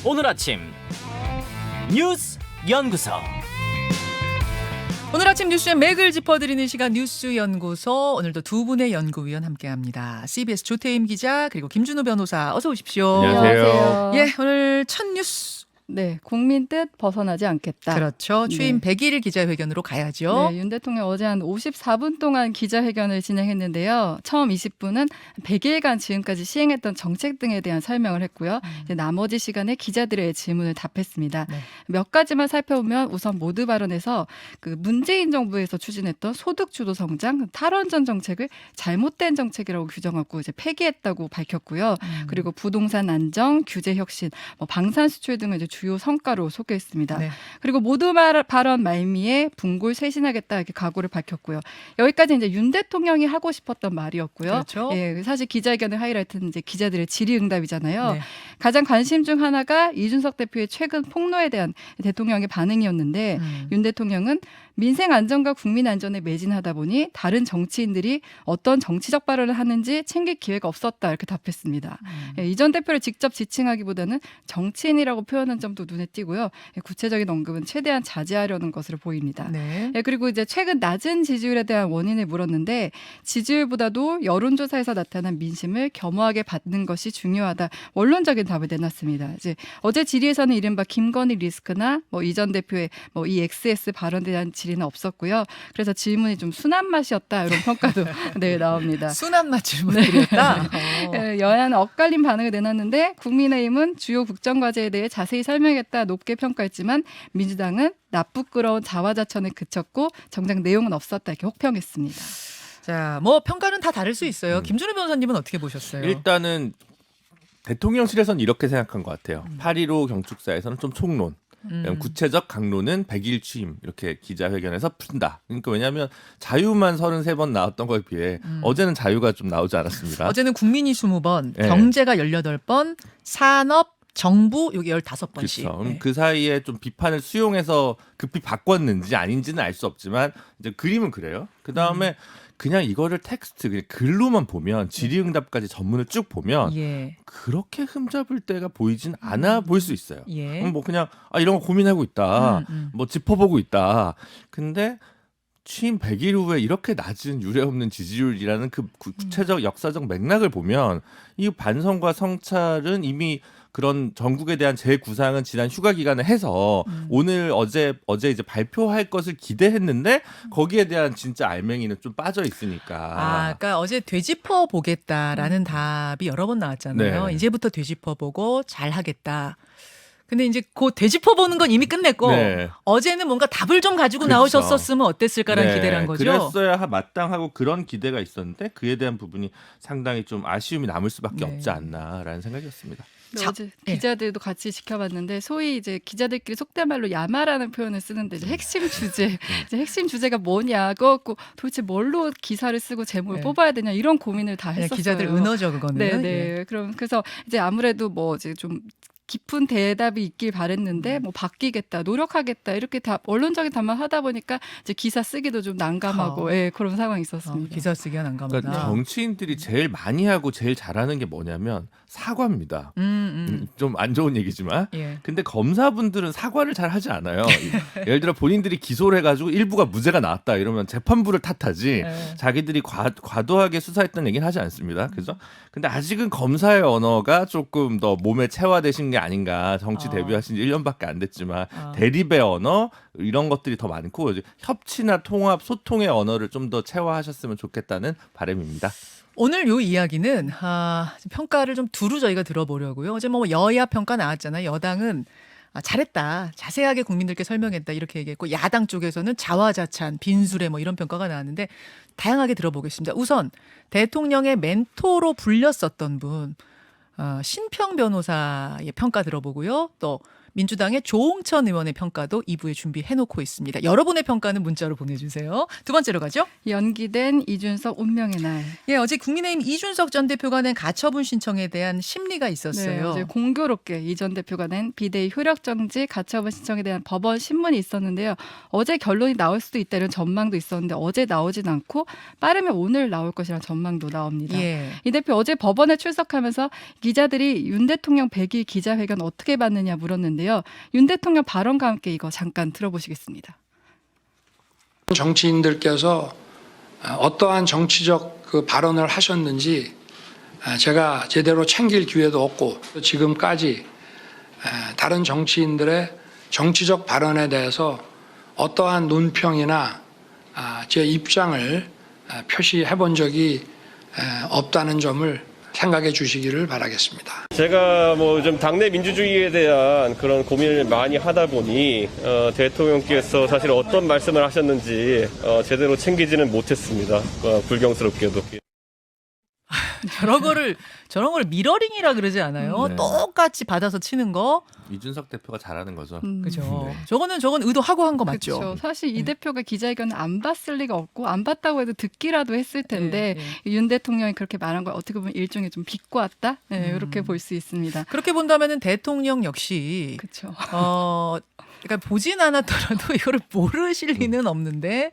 오늘 아침 뉴스 연구소. 오늘 아침 뉴스의 맥을 짚어드리는 시간 뉴스 연구소. 오늘도 두 분의 연구위원 함께합니다. CBS 조태임 기자 그리고 김준우 변호사 어서 오십시오. 안녕하세요. 예, 오늘 첫 뉴스. 네, 국민 뜻 벗어나지 않겠다. 그렇죠. 취임 네. 100일 기자회견으로 가야죠. 네, 윤 대통령 어제 한 54분 동안 기자회견을 진행했는데요. 처음 20분은 100일간 지금까지 시행했던 정책 등에 대한 설명을 했고요. 이제 나머지 시간에 기자들의 질문을 답했습니다. 네. 몇 가지만 살펴보면 우선 모두 발언에서 그 문재인 정부에서 추진했던 소득주도 성장, 탈원전 정책을 잘못된 정책이라고 규정하고 이제 폐기했다고 밝혔고요. 그리고 부동산 안정, 규제 혁신, 방산 수출 등을 이제 주요 성과로 소개했습니다. 네. 그리고 모두 발언 말미에 분골 쇄신하겠다 이렇게 각오를 밝혔고요. 여기까지 이제 윤 대통령이 하고 싶었던 말이었고요. 그렇죠. 예, 사실 기자회견의 하이라이트는 이제 기자들의 질의응답이잖아요. 네. 가장 관심 중 하나가 이준석 대표의 최근 폭로에 대한 대통령의 반응이었는데 윤 대통령은 민생 안전과 국민 안전에 매진하다 보니 다른 정치인들이 어떤 정치적 발언을 하는지 챙길 기회가 없었다 이렇게 답했습니다. 예, 이전 대표를 직접 지칭하기보다는 정치인이라고 표현한 점도 눈에 띄고요. 예, 구체적인 언급은 최대한 자제하려는 것으로 보입니다. 네. 예, 그리고 이제 최근 낮은 지지율에 대한 원인을 물었는데 지지율보다도 여론조사에서 나타난 민심을 겸허하게 받는 것이 중요하다. 원론적인 답을 내놨습니다. 이제 어제 질의에서는 이른바 김건희 리스크나 이전 대표의 이 XS 발언에 대한 질의는 없었고요. 그래서 질문이 좀 순한 맛이었다 이런 평가도 네, 나옵니다. 순한 맛 질문드렸다. 예, 여야는 엇갈린 반응을 내놨는데 국민의힘은 주요 국정과제에 대해 자세히 설명했다 높게 평가했지만 민주당은 나쁘끄러운 자화자찬에 그쳤고 정작 내용은 없었다 이렇게 혹평했습니다. 자, 평가는 다 다를 수 있어요. 김준우 변호사님은 어떻게 보셨어요? 일단은 대통령실에서는 이렇게 생각한 것 같아요. 8.15 경축사에서는 좀 총론, 구체적 강론은 100일 취임 이렇게 기자회견에서 푼다. 그러니까 왜냐하면 자유만 33번 나왔던 거에 비해 어제는 자유가 좀 나오지 않았습니다. 어제는 국민이 20번, 네. 경제가 18번, 산업, 정부 요게 15번씩. 그렇죠. 네. 그 사이에 좀 비판을 수용해서 급히 바꿨는지 아닌지는 알 수 없지만 이제 그림은 그래요. 그 다음에 그냥 이거를 텍스트 그냥 글로만 보면 질의응답까지 전문을 쭉 보면 예. 그렇게 흠잡을 때가 보이진 않아 보일 수 있어요. 예. 그냥 이런 거 고민하고 있다. 짚어보고 있다. 근데 취임 100일 후에 이렇게 낮은 유례없는 지지율이라는 그 구체적 역사적 맥락을 보면 이 반성과 성찰은 이미 그런 전국에 대한 재구상은 지난 휴가 기간에 해서 오늘 어제 이제 발표할 것을 기대했는데 거기에 대한 진짜 알맹이는 좀 빠져 있으니까. 그러니까 어제 되짚어 보겠다라는 답이 여러 번 나왔잖아요. 네. 이제부터 되짚어 보고 잘 하겠다. 근데 이제 그 되짚어 보는 건 이미 끝냈고 네. 어제는 뭔가 답을 좀 가지고 그렇죠. 나오셨었으면 어땠을까라는 기대를 한 거죠. 그랬어야 마땅하고 그런 기대가 있었는데 그에 대한 부분이 상당히 좀 아쉬움이 남을 수밖에 네. 없지 않나라는 생각이었습니다. 자, 어제 예. 기자들도 같이 지켜봤는데 소위 이제 기자들끼리 속된 말로 야마라는 표현을 쓰는데 이제 핵심 주제, 이제 핵심 주제가 뭐냐, 그거 도대체 뭘로 기사를 쓰고 제목을 네. 뽑아야 되냐 이런 고민을 다 그냥 했었어요. 기자들 은어죠 그거는. 네, 네. 예. 그래서 이제 아무래도 이제 좀 깊은 대답이 있길 바랬는데 바뀌겠다, 노력하겠다 이렇게 다 언론적인 답만 하다 보니까 이제 기사 쓰기도 좀 난감하고 예, 그런 상황이 있었습니다. 기사 쓰기가 난감하다. 그러니까 정치인들이 제일 많이 하고 제일 잘하는 게 뭐냐면 사과입니다. 좀 안 좋은 얘기지만. 예. 근데 검사분들은 사과를 잘 하지 않아요. 예를 들어 본인들이 기소를 해가지고 일부가 무죄가 나왔다 이러면 재판부를 탓하지 네. 자기들이 과도하게 수사했다는 얘기는 하지 않습니다. 그죠? 근데 아직은 검사의 언어가 조금 더 몸에 체화되신 게 아닌가. 정치 데뷔하신 지 1년밖에 안 됐지만 대립의 언어 이런 것들이 더 많고 이제 협치나 통합, 소통의 언어를 좀 더 체화하셨으면 좋겠다는 바람입니다. 오늘 요 이야기는 평가를 좀 두루 저희가 들어보려고요. 어제 여야 평가 나왔잖아요. 여당은 잘했다. 자세하게 국민들께 설명했다. 이렇게 얘기했고 야당 쪽에서는 자화자찬, 빈수레 이런 평가가 나왔는데 다양하게 들어보겠습니다. 우선 대통령의 멘토로 불렸었던 분 신평 변호사의 평가 들어보고요. 또 민주당의 조홍천 의원의 평가도 2부에 준비해놓고 있습니다. 여러분의 평가는 문자로 보내주세요. 두 번째로 가죠. 연기된 이준석 운명의 날. 예, 어제 국민의힘 이준석 전 대표가 낸 가처분 신청에 대한 심리가 네, 있었어요. 어제 공교롭게 이 전 대표가 낸 비대위 효력정지 가처분 신청에 대한 법원 신문이 있었는데요. 어제 결론이 나올 수도 있다 이런 전망도 있었는데 어제 나오진 않고 빠르면 오늘 나올 것이라는 전망도 나옵니다. 예. 이 대표 어제 법원에 출석하면서 기자들이 윤 대통령 100일 기자회견 어떻게 봤느냐 물었는데요. 윤 대통령 발언과 함께 이거 잠깐 들어보시겠습니다. 정치인들께서 어떠한 정치적 그 발언을 하셨는지 제가 제대로 챙길 기회도 없고 지금까지 다른 정치인들의 정치적 발언에 대해서 어떠한 논평이나 제 입장을 표시해 본 적이 없다는 점을 생각해 주시기를 바라겠습니다. 제가 뭐 좀 당내 민주주의에 대한 그런 고민을 많이 하다 보니 대통령께서 사실 어떤 말씀을 하셨는지 제대로 챙기지는 못했습니다. 불경스럽게도. 저런 걸 미러링이라 그러지 않아요? 네. 똑같이 받아서 치는 거. 이준석 대표가 잘하는 거죠. 그죠. 네. 저건 의도하고 한 거 맞죠? 그렇죠. 사실 이 네. 대표가 기자회견을 안 봤을 리가 없고 안 봤다고 해도 듣기라도 했을 텐데 네, 윤 대통령이 그렇게 말한 걸 어떻게 보면 일종의 좀 비꼬았다 이렇게 볼 수 있습니다. 그렇게 본다면은 대통령 역시 그렇죠. 그러니까 보진 않았더라도 이거를 모르실 리는 없는데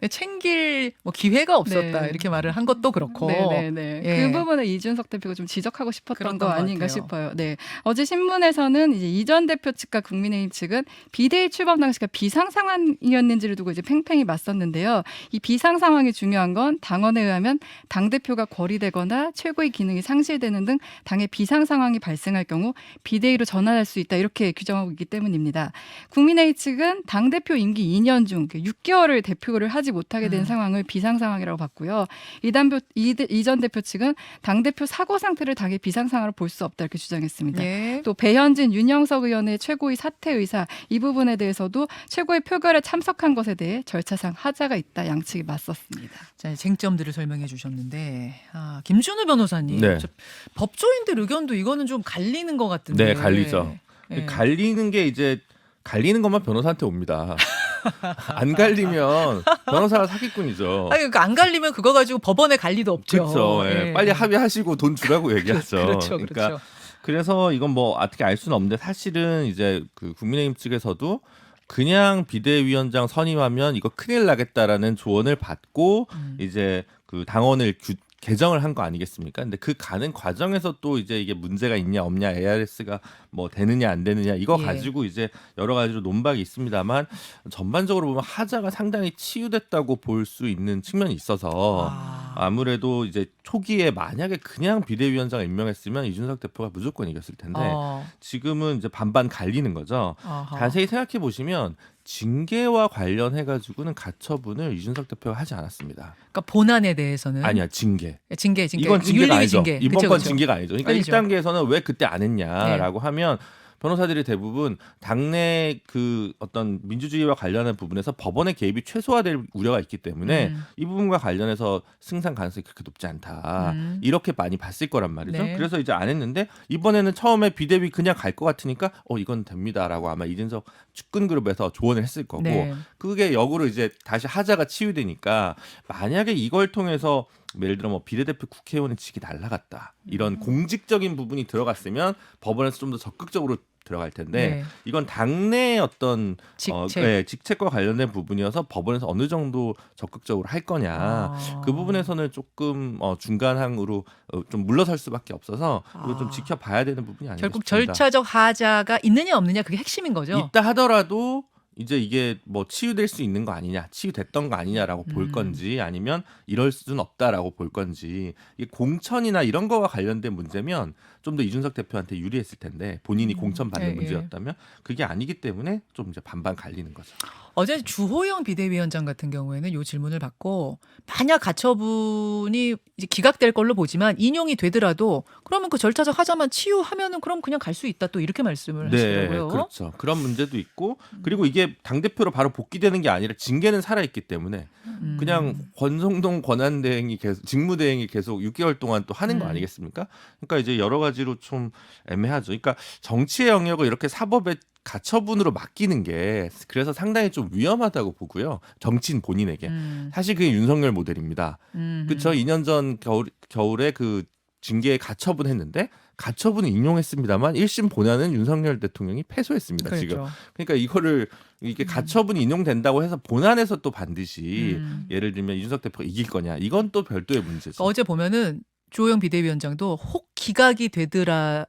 챙길 뭐 기회가 없었다 네. 이렇게 말을 한 것도 그렇고. 네네네. 예. 그 부분을 이준석 대표가 좀 지적하고 싶었던 그랬던 거 것 아닌가 같아요. 싶어요. 네. 어제 신문에서는 이제 이 전 대표 측과 국민의힘 측은 비대위 출범 당시가 비상 상황이었는지를 두고 이제 팽팽히 맞섰는데요. 이 비상 상황이 중요한 건 당원에 의하면 당 대표가 거리되거나 최고의 기능이 상실되는 등 당의 비상 상황이 발생할 경우 비대위로 전환할 수 있다 이렇게 규정하고 있기 때문입니다. 국민의힘 측은 당 대표 임기 2년 중 6개월을 대표를 하지 못하게 된 상황을 비상 상황이라고 봤고요. 이 전 대표 측은 당 대표 사고 상태를 당의 비상 상황으로 볼 수 없다 이렇게 주장했습니다. 예. 또 배현진, 윤영석 의원의 최고위 사퇴 의사 이 부분에 대해서도 최고위 표결에 참석한 것에 대해 절차상 하자가 있다 양측이 맞섰습니다. 자, 쟁점들을 설명해 주셨는데 김준우 변호사님 네. 법조인들 의견도 이거는 좀 갈리는 것 같은데. 네, 갈리죠. 네. 갈리는 게 이제 갈리는 것만 변호사한테 옵니다. 안 갈리면 변호사가 사기꾼이죠. 아니, 그러니까 안 갈리면 그거 가지고 법원에 갈 리도 없죠. 그렇죠. 예. 예. 빨리 합의하시고 돈 주라고 얘기하죠. 그렇죠, 그러니까 그렇죠. 그래서 이건 뭐 어떻게 알 수는 없는데 사실은 이제 그 국민의힘 측에서도 그냥 비대위원장 선임하면 이거 큰일 나겠다라는 조언을 받고 이제 그 당원을 개정을 한 거 아니겠습니까? 근데 그 가는 과정에서 또 이제 이게 문제가 있냐 없냐 ARS가 뭐 되느냐 안 되느냐 이거 예. 가지고 이제 여러 가지로 논박이 있습니다만 전반적으로 보면 하자가 상당히 치유됐다고 볼 수 있는 측면이 있어서 아무래도 이제 초기에 만약에 그냥 비대위원장을 임명했으면 이준석 대표가 무조건 이겼을 텐데 지금은 이제 반반 갈리는 거죠. 어허. 자세히 생각해 보시면 징계와 관련해 가지고는 가처분을 이준석 대표가 하지 않았습니다. 그러니까 본안에 대해서는 아니야 징계. 징계. 이건 징계가 윤리위 아니죠. 징계. 이번 그쵸, 건 그쵸. 징계가 아니죠. 그러니까 아니죠. 1단계에서는 왜 그때 안 했냐라고 하면 변호사들이 대부분 당내 그 어떤 민주주의와 관련한 부분에서 법원의 개입이 최소화될 우려가 있기 때문에 이 부분과 관련해서 승산 가능성이 그렇게 높지 않다. 이렇게 많이 봤을 거란 말이죠. 네. 그래서 이제 안 했는데 이번에는 처음에 비대위 그냥 갈 것 같으니까 이건 됩니다라고 아마 이준석 측근그룹에서 조언을 했을 거고 네. 그게 역으로 이제 다시 하자가 치유되니까 만약에 이걸 통해서 예를 들어 뭐 비례대표 국회의원의 직이 날라갔다 이런 공직적인 부분이 들어갔으면 법원에서 좀 더 적극적으로 들어갈 텐데 네. 이건 당내의 어떤 직책. 직책과 관련된 부분이어서 법원에서 어느 정도 적극적으로 할 거냐 그 부분에서는 조금 중간항으로 좀 물러설 수밖에 없어서 이거 좀 지켜봐야 되는 부분이 아닌가 결국 싶습니다. 절차적 하자가 있느냐 없느냐 그게 핵심인 거죠. 있다 하더라도 이제 이게 뭐 치유될 수 있는 거 아니냐, 치유됐던 거 아니냐라고 볼 건지 아니면 이럴 수는 없다라고 볼 건지 이게 공천이나 이런 거와 관련된 문제면 좀 더 이준석 대표한테 유리했을 텐데 본인이 공천 받는 예, 예. 문제였다면 그게 아니기 때문에 좀 이제 반반 갈리는 거죠. 어제 주호영 비대위원장 같은 경우에는 이 질문을 받고 만약 가처분이 이제 기각될 걸로 보지만 인용이 되더라도 그러면 그 절차적 하자만 치유하면은 그럼 그냥 갈 수 있다 또 이렇게 말씀을 하시더라고요. 그렇죠. 그런 문제도 있고 그리고 이게 당 대표로 바로 복귀되는 게 아니라 징계는 살아 있기 때문에 그냥 권성동 권한대행이 계속 직무대행이 계속 6개월 동안 또 하는 거 아니겠습니까? 그러니까 이제 여러 가지로 좀 애매하죠. 그러니까 정치의 영역을 이렇게 사법에 가처분으로 맡기는 게 그래서 상당히 좀 위험하다고 보고요. 정치인 본인에게. 사실 그게 윤석열 모델입니다. 그렇죠. 2년 전 겨울에 그 징계 가처분 했는데 가처분을 인용했습니다만 1심 본안은 윤석열 대통령이 패소했습니다. 그렇죠. 지금. 그러니까 이게 가처분이 인용된다고 해서 본안에서 또 반드시 예를 들면 이준석 대표가 이길 거냐. 이건 또 별도의 문제죠. 어제 보면은 조영 비대위원장도 혹 기각이 되더라,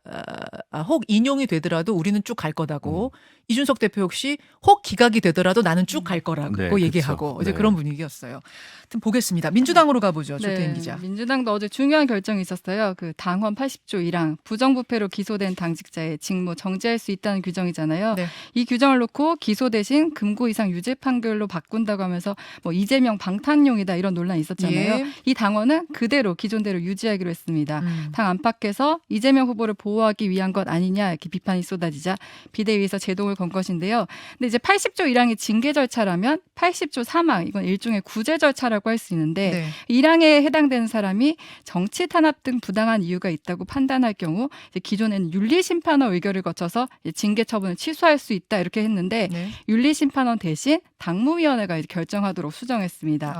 혹 인용이 되더라도 우리는 쭉 갈 거다고. 이준석 대표 역시 혹 기각이 되더라도 나는 쭉 갈 거라고 네, 얘기하고 그쵸. 어제 네. 그런 분위기였어요. 하여튼 보겠습니다. 민주당으로 가보죠. 조태임 기자. 민주당도 어제 중요한 결정이 있었어요. 그 당헌 80조 1항 부정부패로 기소된 당직자의 직무 정지할 수 있다는 규정이잖아요. 네. 이 규정을 놓고 기소 대신 금고 이상 유죄 판결로 바꾼다고 하면서 뭐 이재명 방탄용이다 이런 논란이 있었잖아요. 예. 이 당헌은 그대로 기존대로 유지하기로 했습니다. 당 안팎에서 이재명 후보를 보호하기 위한 것 아니냐 이렇게 비판이 쏟아지자 비대위에서 제동을 건 것인데요. 근데 이제 80조 1항이 징계 절차라면 80조 3항 이건 일종의 구제 절차라고 할 수 있는데 네. 1항에 해당되는 사람이 정치 탄압 등 부당한 이유가 있다고 판단할 경우 이제 기존에는 윤리심판원 의결을 거쳐서 이제 징계 처분을 취소할 수 있다 이렇게 했는데 네. 윤리심판원 대신 당무위원회가 이제 결정하도록 수정했습니다.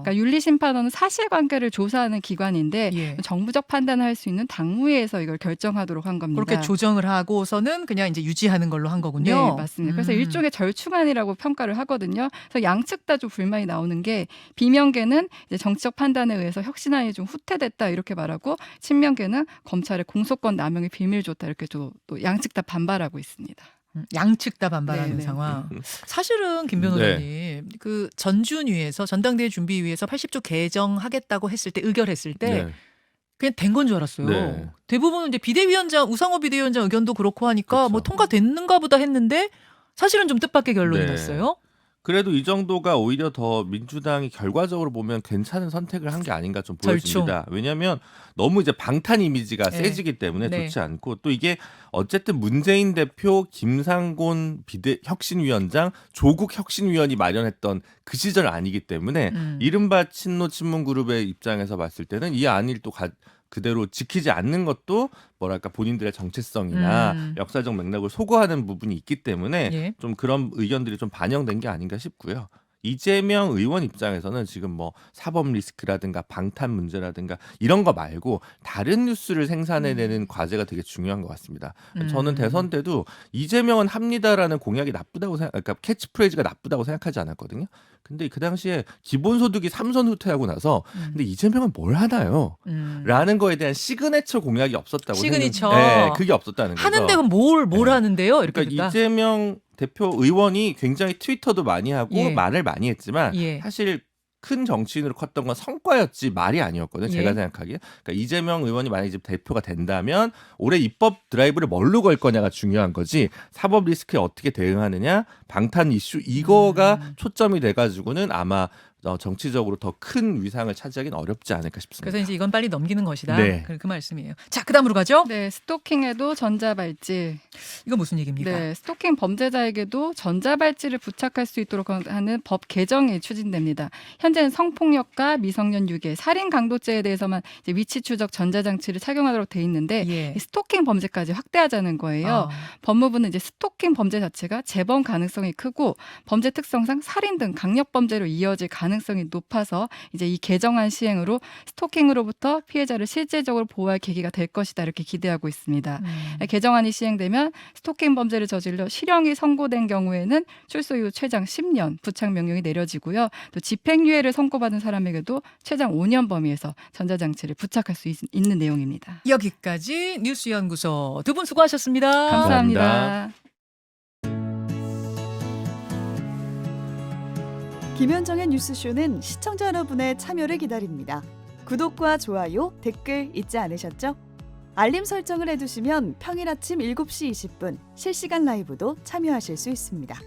그러니까 윤리심판원은 사실관계를 조사하는 기관인데 예. 정부적 판단을 할 수 있는 당무위에서 이걸 결정하도록 한 겁니다. 그렇게 조정을 하고서는 그냥 이제 유지하는 걸로 한 거군요. 네, 맞습니다. 그래서 일종의 절충안이라고 평가를 하거든요. 그래서 양측 다 좀 불만이 나오는 게 비명계는 이제 정치적 판단에 의해서 혁신안이 좀 후퇴됐다 이렇게 말하고 친명계는 검찰의 공소권 남용이 비밀 줬다 이렇게 또 양측 다 반발하고 있습니다. 양측 다 반발하는 네네. 상황. 사실은 김 변호사님 그 전준위에서 전당대회 준비위에서 80조 개정하겠다고 했을 때 의결했을 때 네. 그냥 된 건 줄 알았어요. 네. 대부분 이제 비대위원장 우상호 비대위원장 의견도 그렇고 하니까 그렇죠. 뭐 통과됐는가 보다 했는데 사실은 좀 뜻밖의 결론이 네. 났어요. 그래도 이 정도가 오히려 더 민주당이 결과적으로 보면 괜찮은 선택을 한 게 아닌가 좀 보여집니다. 왜냐하면 너무 이제 방탄 이미지가 네. 세지기 때문에 네. 좋지 않고 또 이게 어쨌든 문재인 대표, 김상곤 혁신위원장, 조국 혁신위원이 마련했던 그 시절 아니기 때문에 이른바 친노 친문그룹의 입장에서 봤을 때는 이 안을 또 그대로 지키지 않는 것도 뭐랄까 본인들의 정체성이나 역사적 맥락을 소거하는 부분이 있기 때문에 예. 좀 그런 의견들이 좀 반영된 게 아닌가 싶고요. 이재명 의원 입장에서는 지금 뭐 사법 리스크라든가 방탄 문제라든가 이런 거 말고 다른 뉴스를 생산해내는 과제가 되게 중요한 것 같습니다. 저는 대선 때도 이재명은 합니다라는 공약이 나쁘다고 그러니까 캐치프레이즈가 나쁘다고 생각하지 않았거든요. 근데 그 당시에 기본소득이 3선 후퇴하고 나서 근데 이재명은 뭘 하나요? 라는 거에 대한 시그니처 공약이 없었다고 시그니처. 네, 그게 없었다는 거죠. 하는데 뭘 네. 하는데요? 이렇게 그러니까 됐다. 이재명 대표 의원이 굉장히 트위터도 많이 하고 예. 말을 많이 했지만 예. 사실 큰 정치인으로 컸던 건 성과였지 말이 아니었거든요. 제가 예. 생각하기에. 그러니까 이재명 의원이 만약에 이제 대표가 된다면 올해 입법 드라이브를 뭘로 걸 거냐가 중요한 거지 사법 리스크에 어떻게 대응하느냐 방탄 이슈 이거가 초점이 돼가지고는 아마 정치적으로 더 큰 위상을 차지하기는 어렵지 않을까 싶습니다. 그래서 이제 이건 빨리 넘기는 것이다. 네. 그 말씀이에요. 자, 그다음으로 가죠. 네, 스토킹에도 전자발찌. 이거 무슨 얘기입니까? 네, 스토킹 범죄자에게도 전자발찌를 부착할 수 있도록 하는 법 개정이 추진됩니다. 현재는 성폭력과 미성년 유괴, 살인 강도죄에 대해서만 이제 위치 추적 전자장치를 착용하도록 돼 있는데 예. 이 스토킹 범죄까지 확대하자는 거예요. 법무부는 이제 스토킹 범죄 자체가 재범 가능성이 크고 범죄 특성상 살인 등 강력 범죄로 이어질 가능성이 높아서 이제 이 개정안 시행으로 스토킹으로부터 피해자를 실질적으로 보호할 계기가 될 것이다 이렇게 기대하고 있습니다. 개정안이 시행되면 스토킹 범죄를 저질러 실형이 선고된 경우에는 출소 이후 최장 10년 부착 명령이 내려지고요. 또 집행유예를 선고받은 사람에게도 최장 5년 범위에서 전자장치를 부착할 수 있는 내용입니다. 여기까지 뉴스연구소 두 분 수고하셨습니다. 감사합니다. 김현정의 뉴스쇼는 시청자 여러분의 참여를 기다립니다. 구독과 좋아요, 댓글 잊지 않으셨죠? 알림 설정을 해두시면 평일 아침 7시 20분 실시간 라이브도 참여하실 수 있습니다.